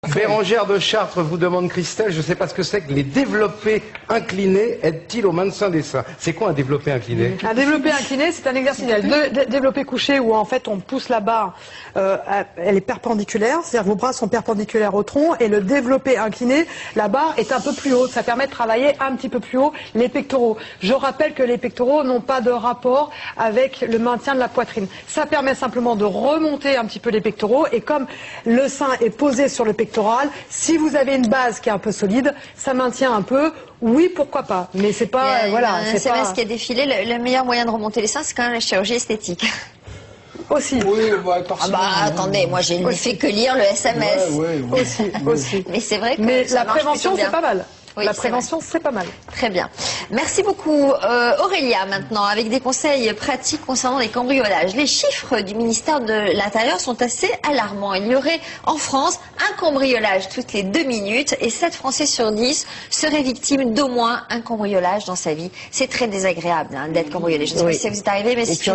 Bérangère de Chartres vous demande, Christelle, je ne sais pas ce que c'est que les développés inclinés aident-ils au maintien des seins? C'est quoi un développé incliné? Un développé incliné, c'est un exercice. Il y a le développé couché où en fait on pousse la barre, elle est perpendiculaire, c'est-à-dire vos bras sont perpendiculaires au tronc, et le développé incliné, la barre est un peu plus haute. Ça permet de travailler un petit peu plus haut les pectoraux. Je rappelle que les pectoraux n'ont pas de rapport avec le maintien de la poitrine. Ça permet simplement de remonter un petit peu les pectoraux, et comme le sein est posé sur le pectoral, si vous avez une base qui est un peu solide, ça maintient un peu. Oui, pourquoi pas. Mais c'est pas, voilà. C'est pas ce qui a défilé. Le meilleur moyen de remonter les seins, c'est quand même la chirurgie esthétique. Aussi. Oui, attendez, moi j'ai ne fait que lire le SMS. Aussi. Mais c'est vrai que mais ça la prévention, c'est pas mal. Oui, la prévention, c'est pas mal. Très bien. Merci beaucoup. Aurélia, maintenant, avec des conseils pratiques concernant les cambriolages. Les chiffres du ministère de l'Intérieur sont assez alarmants. Il y aurait en France un cambriolage toutes les 2 minutes et 7 Français sur 10 seraient victimes d'au moins un cambriolage dans sa vie. C'est très désagréable d'être cambriolé. Je ne sais pas si ça vous est arrivé, mais c'est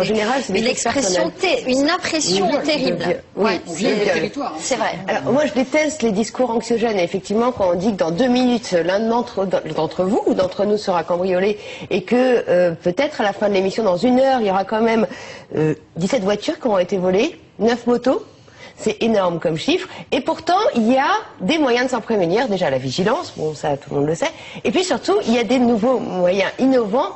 une impression terrible. C'est vrai. Alors, moi, je déteste les discours anxiogènes. Et effectivement, quand on dit que dans 2 minutes, l'un d'entre vous ou d'entre nous sera cambriolé et que peut-être à la fin de l'émission, dans 1 heure, il y aura quand même 17 voitures qui auront été volées, 9 motos. C'est énorme comme chiffre. Et pourtant, il y a des moyens de s'en prémunir. Déjà, la vigilance, bon, ça, tout le monde le sait. Et puis surtout, il y a des nouveaux moyens innovants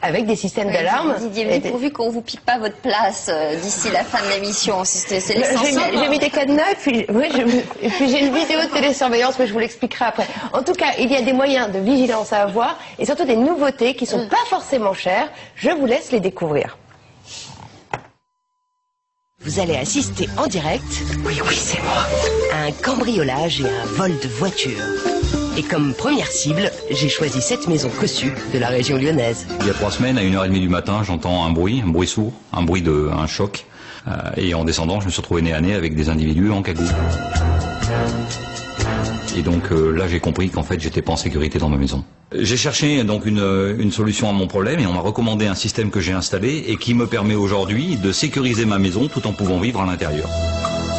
avec des systèmes d'alarme. Didier, pourvu qu'on vous pique pas votre place d'ici la fin de l'émission, c'est l'essentiel. J'ai mis des cadenas, et puis j'ai une vidéo de télésurveillance, mais je vous l'expliquerai après. En tout cas, il y a des moyens de vigilance à avoir, et surtout des nouveautés qui sont pas forcément chères. Je vous laisse les découvrir. Vous allez assister en direct, oui, c'est moi, à un cambriolage et à un vol de voiture. Et comme première cible, j'ai choisi cette maison cossue de la région lyonnaise. Il y a 3 semaines, à 1h30 du matin, j'entends un bruit sourd, un choc. Et en descendant, je me suis retrouvé nez à nez avec des individus en cagoule. Et donc là, j'ai compris qu'en fait, j'étais pas en sécurité dans ma maison. J'ai cherché donc une solution à mon problème et on m'a recommandé un système que j'ai installé et qui me permet aujourd'hui de sécuriser ma maison tout en pouvant vivre à l'intérieur.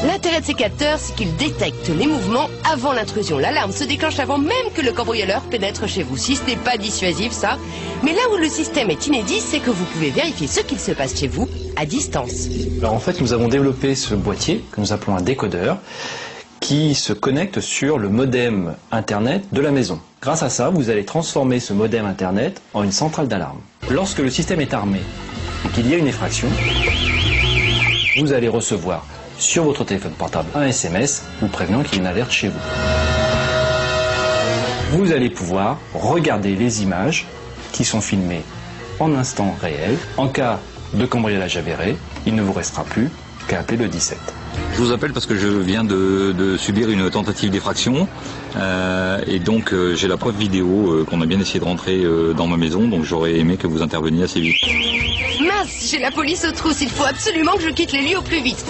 L'intérêt de ces capteurs, c'est qu'ils détectent les mouvements avant l'intrusion. L'alarme se déclenche avant même que le cambrioleur pénètre chez vous. Si ce n'est pas dissuasif, ça. Mais là où le système est inédit, c'est que vous pouvez vérifier ce qu'il se passe chez vous à distance. Alors en fait, nous avons développé ce boîtier que nous appelons un décodeur qui se connecte sur le modem Internet de la maison. Grâce à ça, vous allez transformer ce modem Internet en une centrale d'alarme. Lorsque le système est armé et qu'il y a une effraction, vous allez recevoir sur votre téléphone portable un SMS vous prévenant qu'il y a une alerte chez vous. Vous allez pouvoir regarder les images qui sont filmées en instant réel. En cas de cambriolage avéré, il ne vous restera plus qu'à appeler le 17. Je vous appelle parce que je viens de subir une tentative d'effraction et donc j'ai la preuve vidéo qu'on a bien essayé de rentrer dans ma maison, donc j'aurais aimé que vous interveniez assez vite. Mince, j'ai la police aux trousses, il faut absolument que je quitte les lieux au plus vite.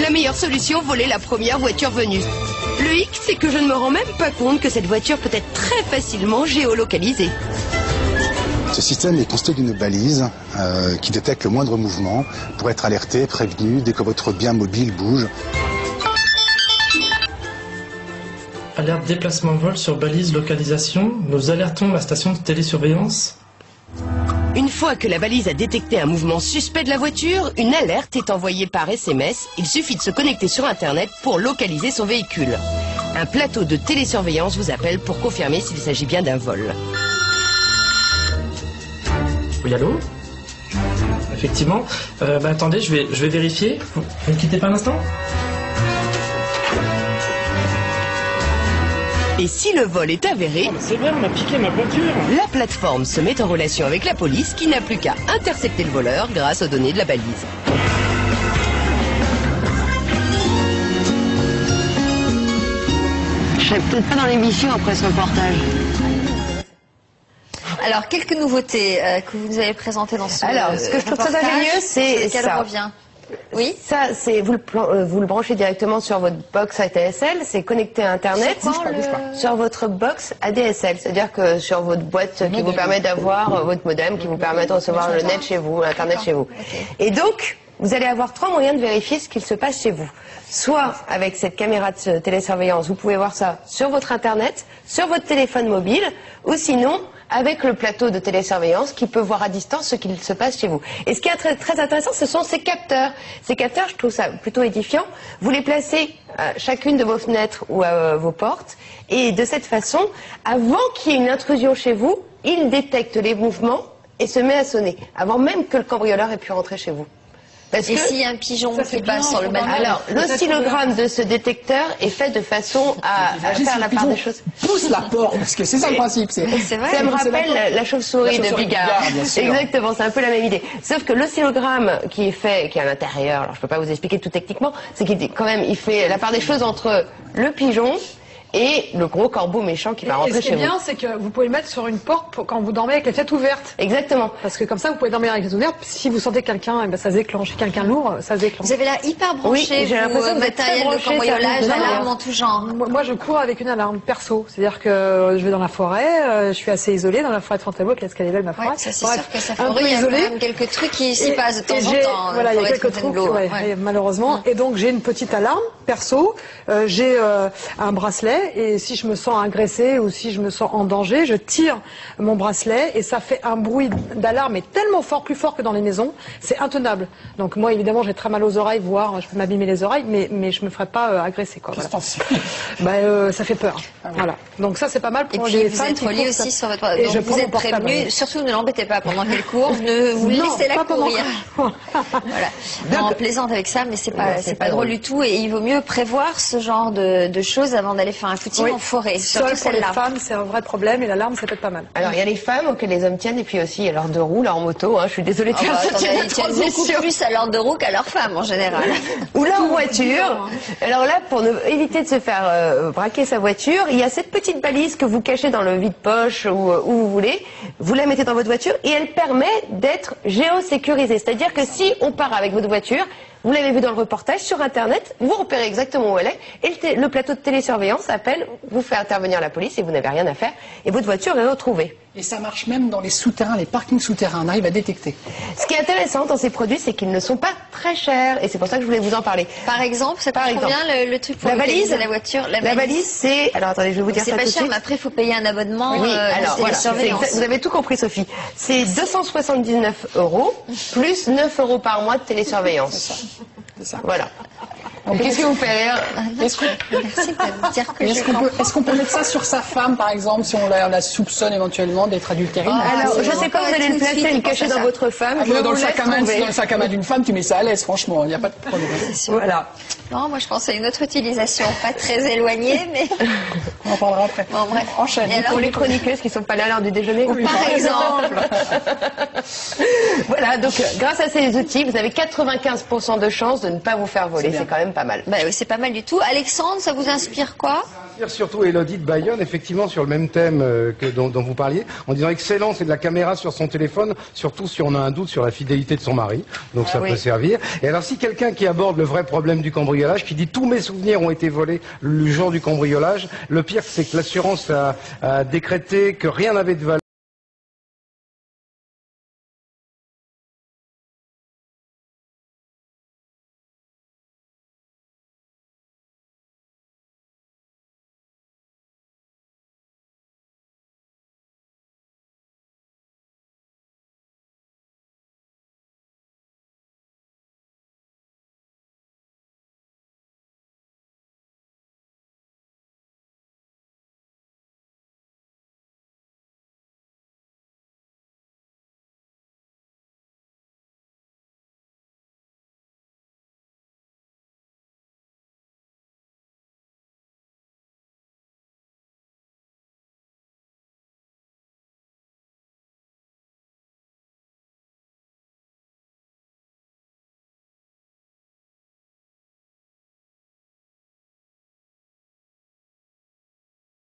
La meilleure solution, voler la première voiture venue. Le hic, c'est que je ne me rends même pas compte que cette voiture peut être très facilement géolocalisée. Ce système est constitué d'une balise qui détecte le moindre mouvement pour être alerté, prévenu dès que votre bien mobile bouge. Alerte déplacement vol sur balise localisation. Nous alertons la station de télésurveillance. Une fois que la balise a détecté un mouvement suspect de la voiture, une alerte est envoyée par SMS. Il suffit de se connecter sur Internet pour localiser son véhicule. Un plateau de télésurveillance vous appelle pour confirmer s'il s'agit bien d'un vol. Oui, allô? Effectivement. Attendez, je vais vérifier. Vous ne quittez pas un instant? Et si le vol est avéré, c'est vrai, on m'a piqué ma voiture. La plateforme se met en relation avec la police qui n'a plus qu'à intercepter le voleur grâce aux données de la balise. Je serai peut-être pas dans l'émission après ce reportage. Alors, quelques nouveautés que vous nous avez présentées dans ce Alors, ce que je trouve très ingénieux, c'est ça. Revient. Oui. Ça, c'est vous le branchez directement sur votre box ADSL, c'est connecté à Internet sur votre box ADSL, c'est-à-dire que sur votre boîte qui vous permet d'avoir votre modem, qui vous permet de recevoir le net chez vous, l'Internet chez vous. Okay. Et donc, vous allez avoir 3 moyens de vérifier ce qu'il se passe chez vous. Soit avec cette caméra de télésurveillance, vous pouvez voir ça sur votre internet, sur votre téléphone mobile, ou sinon avec le plateau de télésurveillance qui peut voir à distance ce qu'il se passe chez vous. Et ce qui est très, très intéressant, ce sont ces capteurs. Ces capteurs, je trouve ça plutôt édifiant. Vous les placez à chacune de vos fenêtres ou à vos portes, et de cette façon, avant qu'il y ait une intrusion chez vous, il détecte les mouvements et se met à sonner, avant même que le cambrioleur ait pu rentrer chez vous. Parce et que s'il y a un pigeon qui passe sur le balcon? Alors, l'oscillogramme de ce détecteur est fait de façon à faire la part des choses. Pousse la porte, parce que c'est ça le principe. C'est vrai. Ça me rappelle la chauve-souris de Bigard. Exactement, c'est un peu la même idée. Sauf que l'oscillogramme qui est à l'intérieur, alors je peux pas vous expliquer tout techniquement, c'est qu'il il fait la part des choses entre le pigeon et le gros corbeau méchant qui va rentrer chez vous. Et ce qui est bien, c'est que vous pouvez le mettre sur une porte quand vous dormez avec les fenêtres ouvertes. Exactement. Parce que comme ça, vous pouvez dormir avec les fenêtres ouvertes. Si vous sentez quelqu'un, ça se déclenche. Quelqu'un lourd, ça se déclenche. Vous avez l'air hyper branché, j'ai l'impression que vous êtes très matériel de branché, cambriolage, ça vous- alarme en tout genre. Moi, je cours avec une alarme perso. C'est-à-dire que je vais dans la forêt, je suis assez isolée dans la forêt de Fontainebleau, avec l'escalier belle, ma forêt. Ouais, ça c'est Bref, sûr que ça fait un peu il y a quand isolée. même quelques trucs qui s'y Et- passent de temps et en j'ai- temps. Voilà, il y a forêt de quelques trucs, Fontainebleau, ouais, ouais. malheureusement. Et donc j'ai une petite alarme perso, j'ai un bracelet, et si je me sens agressée ou si je me sens en danger, je tire mon bracelet et ça fait un bruit d'alarme mais tellement fort, plus fort que dans les maisons, c'est intenable. Donc moi évidemment j'ai très mal aux oreilles, voire je peux m'abîmer les oreilles, mais je me ferai pas agresser quoi. Voilà. Ça fait peur. Voilà. Donc ça c'est pas mal Et pour puis les vous femmes êtes qui relié courent, aussi ça. sur votre... Et Donc je vous prends mon êtes portable. prévenu, surtout ne l'embêtez pas pendant qu'elle court, ne vous Non, laissez la pas pendant courir. Voilà. Non, on plaisante avec ça, mais c'est pas drôle du tout, et il vaut mieux prévoir ce genre de choses avant d'aller faire un footing en forêt, Seul surtout pour les celle-là. femmes, c'est un vrai problème et l'alarme, ça peut être pas mal. Alors, il y a les femmes auxquelles les hommes tiennent, et puis aussi à leur deux roues, leur moto, je suis désolée de Ah faire bah, cette attendez, ils tiennent beaucoup transition. plus à l'ordre de roue qu'à leur femme en général. Ou leur voiture. Alors là, pour éviter de se faire braquer sa voiture, il y a cette petite balise que vous cachez dans le vide-poche ou où vous voulez. Vous la mettez dans votre voiture et elle permet d'être géosécurisée. C'est-à-dire que si on part avec votre voiture, vous l'avez vu dans le reportage sur Internet, vous repérez exactement où elle est, et le plateau de télésurveillance appelle, vous fait intervenir la police et vous n'avez rien à faire, et votre voiture est retrouvée. Et ça marche même dans les souterrains, les parkings souterrains, on arrive à détecter. Ce qui est intéressant dans ces produits, c'est qu'ils ne sont pas très chers, et c'est pour ça que je voulais vous en parler. Par exemple, c'est pas combien le truc pour la valise localiser la voiture? La valise, c'est... Alors attendez, je vais vous dire ça c'est tout pas de cher, suite. mais après il faut payer un abonnement Oui, alors de voilà, télésurveillance. vous avez tout compris, Sophie. C'est 279 € plus 9 € par mois de télésurveillance. C'est ça. Voilà. Qu'est-ce que vous faites rire? Est-ce qu'on Merci de me dire que je est-ce qu'on peut mettre ça sur sa femme, par exemple, si on la soupçonne éventuellement d'être adultérine? Alors, c'est je sais pas, vous allez le placer et le cacher dans votre femme. Ah, Je dans vous le sac à laisse main, trouver. dans le sac à main d'une femme, tu mets ça à l'aise, franchement, il n'y a pas de problème. Voilà. Non, moi je pense à une autre utilisation, pas très éloignée, mais On en parlera après. bon bref. Enchaîne. Et alors, Pour les chroniqueuses qui sont pas là à l'heure du déjeuner. par exemple, Voilà, donc grâce à ces outils, vous avez 95% de chances de ne pas vous faire voler. bien. C'est quand même pas mal. bah oui, c'est pas mal du tout. Alexandre, ça vous inspire quoi? Surtout Élodie de Bayonne, effectivement, sur le même thème dont vous parliez, en disant excellent, c'est de la caméra sur son téléphone, surtout si on a un doute sur la fidélité de son mari, donc ça peut servir. Et alors si quelqu'un qui aborde le vrai problème du cambriolage, qui dit tous mes souvenirs ont été volés le jour du cambriolage, le pire c'est que l'assurance a décrété que rien n'avait de valeur.